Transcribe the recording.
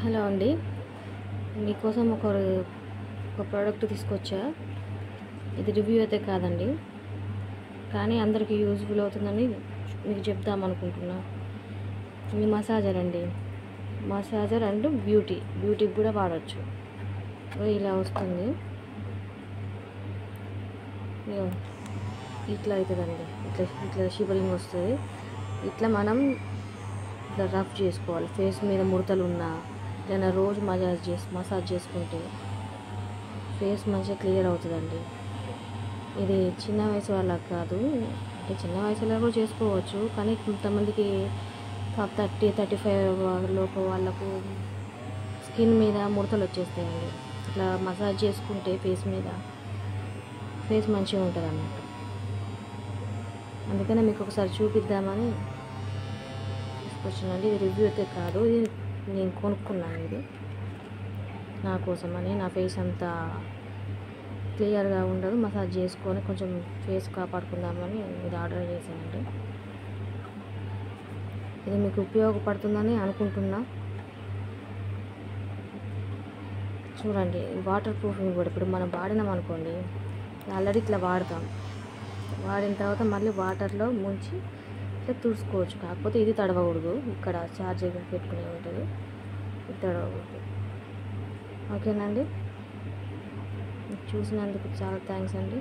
Hello అండి, మీకోసం ఒక ప్రోడక్ట్ తీసుకొచ్చా. ఇది రివ్యూ అయితే కాదండి, కానీ అందరికీ యూజ్ఫుల్ అవుతుందని మీకు చెప్దామనుకుంటున్నా. ఇది మసాజర్ అండి. మసాజర్ అండ్ బ్యూటీకి కూడా వాడచ్చు. ఇలా వస్తుంది, ఇట్లా అవుతుందండి. ఇట్లా షివరింగ్ వస్తుంది. ఇట్లా మనం ఇట్లా రఫ్ చేసుకోవాలి. ఫేస్ మీద ముడతలు ఉన్నా లేదా రోజు మసాజ్ చేసుకుంటే ఫేస్ మంచిగా క్లియర్ అవుతుందండి. ఇది చిన్న వయసు వాళ్ళకి కాదు, అంటే చిన్న వయసులో కూడా చేసుకోవచ్చు, కానీ కొంతమందికి 30-35 లోపు వాళ్ళకు స్కిన్ మీద ముడతలు వచ్చేస్తాయండి. ఇట్లా మసాజ్ చేసుకుంటే ఫేస్ మంచిగా ఉంటుంది అన్నమాట. అందుకనే మీకు ఒకసారి చూపిద్దామని తీసుకొచ్చానండి. ఇది రివ్యూ అయితే కాదు, ఇది నేను కొనుక్కున్నాను. ఇది నా కోసమని, నా ఫేస్ అంతా క్లియర్గా ఉండదు, మసాజ్ చేసుకొని కొంచెం ఫేస్ కాపాడుకుందామని ఇది ఆర్డర్ చేశానండి. ఇది మీకు ఉపయోగపడుతుందని అనుకుంటున్నా. చూడండి, వాటర్ ప్రూఫింగ్ కూడా. ఇప్పుడు మనం వాడినాం అనుకోండి, ఆల్రెడీ ఇట్లా వాడతాం, వాడిన తర్వాత మళ్ళీ వాటర్లో ముంచి ఇట్లా తుడుచుకోవచ్చు. కాకపోతే ఇది తడవకూడదు, ఇక్కడ ఛార్జింగ్ పెట్టుకునే ఉంటుంది, ఇది తడవకూడదు. ఓకేనండి, చూసినందుకు చాలా థ్యాంక్స్ అండి.